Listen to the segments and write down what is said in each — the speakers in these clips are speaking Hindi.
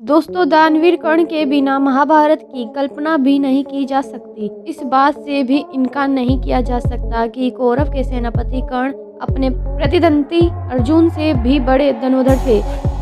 दोस्तों, दानवीर कर्ण के बिना महाभारत की कल्पना भी नहीं की जा सकती। इस बात से भी इनकार नहीं किया जा सकता कि कौरव के सेनापति कर्ण अपने प्रतिद्वंदी अर्जुन से भी बड़े धनुर्धर थे,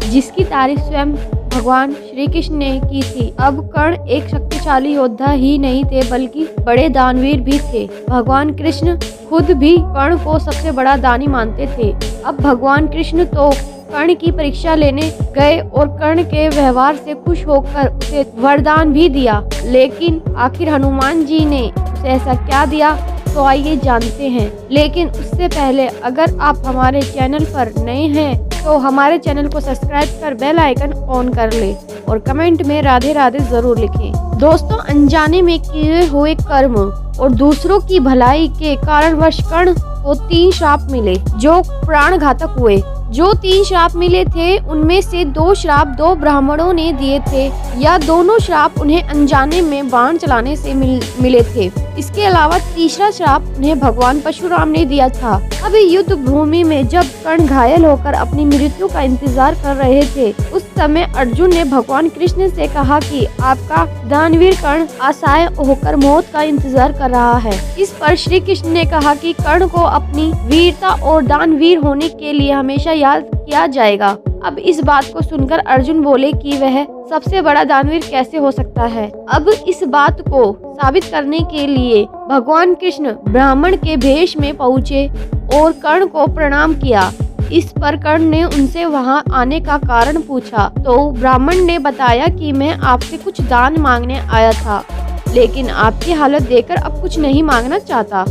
जिसकी तारीफ स्वयं भगवान श्री कृष्ण ने की थी। अब कर्ण एक शक्तिशाली योद्धा ही नहीं थे, बल्कि बड़े दानवीर भी थे। भगवान कृष्ण खुद भी कर्ण को सबसे बड़ा दानी मानते थे। अब भगवान कृष्ण तो कर्ण की परीक्षा लेने गए और कर्ण के व्यवहार से खुश होकर उसे वरदान भी दिया। लेकिन आखिर हनुमान जी ने उसे ऐसा क्या दिया, तो आइए जानते हैं। लेकिन उससे पहले अगर आप हमारे चैनल पर नए हैं तो हमारे चैनल को सब्सक्राइब कर बेल आइकन ऑन कर ले और कमेंट में राधे राधे जरूर लिखें। दोस्तों, अनजाने में किए हुए कर्म और दूसरों की भलाई के कारणवश कर्ण को 3 श्राप मिले, जो प्राण घातक हुए। जो 3 श्राप मिले थे, उनमें से 2 श्राप 2 ब्राह्मणों ने दिए थे, या दोनों श्राप उन्हें अनजाने में बाण चलाने से मिले थे। इसके अलावा तीसरा श्राप उन्हें भगवान परशुराम ने दिया था। अब युद्ध भूमि में जब कर्ण घायल होकर अपनी मृत्यु का इंतजार कर रहे थे, उस समय अर्जुन ने भगवान कृष्ण से कहा कि आपका दानवीर कर्ण असहाय होकर मौत का इंतजार कर रहा है। इस पर श्री कृष्ण ने कहा कि कर्ण को अपनी वीरता और दानवीर होने के लिए हमेशा याद किया जाएगा। अब इस बात को सुनकर अर्जुन बोले कि वह सबसे बड़ा दानवीर कैसे हो सकता है। अब इस बात को साबित करने के लिए भगवान कृष्ण ब्राह्मण के भेष में पहुँचे और कर्ण को प्रणाम किया। इस पर कर्ण ने उनसे वहां आने का कारण पूछा, तो ब्राह्मण ने बताया कि मैं आपसे कुछ दान मांगने आया था, लेकिन आपकी हालत देखकर अब कुछ नहीं मांगना चाहता,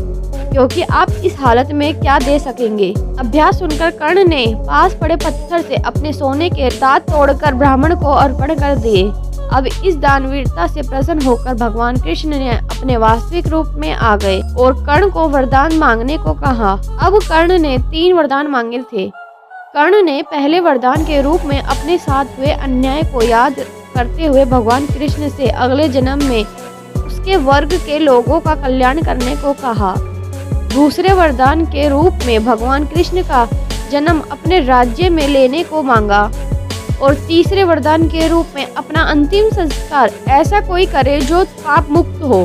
क्योंकि आप इस हालत में क्या दे सकेंगे। अभ्यास सुनकर कर्ण ने पास पड़े पत्थर से अपने सोने के दांत तोड़कर ब्राह्मण को अर्पण कर दिए। अब इस दानवीरता से प्रसन्न होकर भगवान कृष्ण ने अपने वास्तविक रूप में आ गए और कर्ण को वरदान मांगने को कहा। अब कर्ण ने 3 वरदान मांगे थे। कर्ण ने पहले वरदान के रूप में अपने साथ हुए अन्याय को याद करते हुए भगवान कृष्ण से अगले जन्म में उसके वर्ग के लोगों का कल्याण करने को कहा। दूसरे वरदान के रूप में भगवान कृष्ण का जन्म अपने राज्य में लेने को मांगा और तीसरे वरदान के रूप में अपना अंतिम संस्कार ऐसा कोई करे जो पाप मुक्त हो।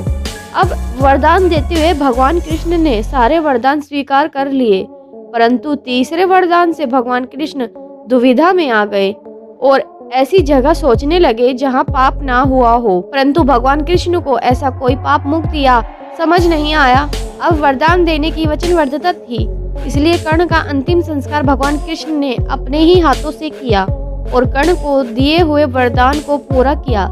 अब वरदान देते हुए भगवान कृष्ण ने सारे वरदान स्वीकार कर लिए, परंतु तीसरे वरदान से भगवान कृष्ण दुविधा में आ गए और ऐसी जगह सोचने लगे जहां पाप ना हुआ हो। परंतु भगवान कृष्ण को ऐसा कोई पाप मुक्त या समझ नहीं आया। अब वरदान देने की वचनबद्धता थी, इसलिए कर्ण का अंतिम संस्कार भगवान कृष्ण ने अपने ही हाथों से किया और कर्ण को दिए हुए वरदान को पूरा किया।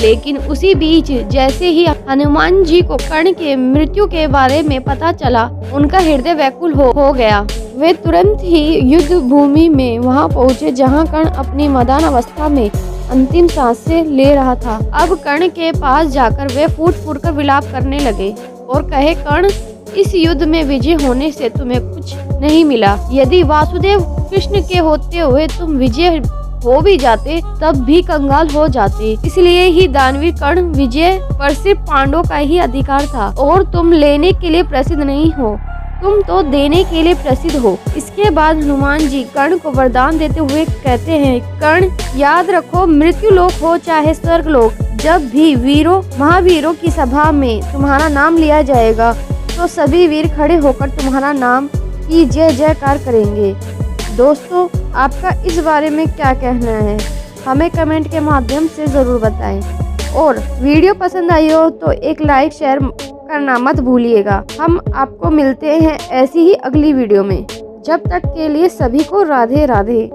लेकिन उसी बीच जैसे ही हनुमान जी को कर्ण के मृत्यु के बारे में पता चला, उनका हृदय व्याकुल हो गया। वे तुरंत ही युद्ध भूमि में वहां पहुंचे जहां कर्ण अपनी मदान अवस्था में अंतिम सांसें ले रहा था। अब कर्ण के पास जाकर वे फूट फूट कर विलाप करने लगे और कहे, कर्ण, इस युद्ध में विजय होने से तुम्हें कुछ नहीं मिला। यदि वासुदेव कृष्ण के होते हुए तुम विजय हो भी जाते, तब भी कंगाल हो जाते। इसलिए ही दानवीर कर्ण विजय पर सिर्फ पांडवों का ही अधिकार था और तुम लेने के लिए प्रसिद्ध नहीं हो, तुम तो देने के लिए प्रसिद्ध हो। इसके बाद हनुमान जी कर्ण को वरदान देते हुए कहते हैं, कर्ण, याद रखो, मृत्यु लोक हो चाहे स्वर्ग लोक, जब भी वीरों महावीरों की सभा में तुम्हारा नाम लिया जाएगा, तो सभी वीर खड़े होकर तुम्हारा नाम की जय जयकार करेंगे। दोस्तों, आपका इस बारे में क्या कहना है, हमें कमेंट के माध्यम से ज़रूर बताएं। और वीडियो पसंद आई हो तो एक लाइक शेयर करना मत भूलिएगा। हम आपको मिलते हैं ऐसी ही अगली वीडियो में। जब तक के लिए सभी को राधे राधे।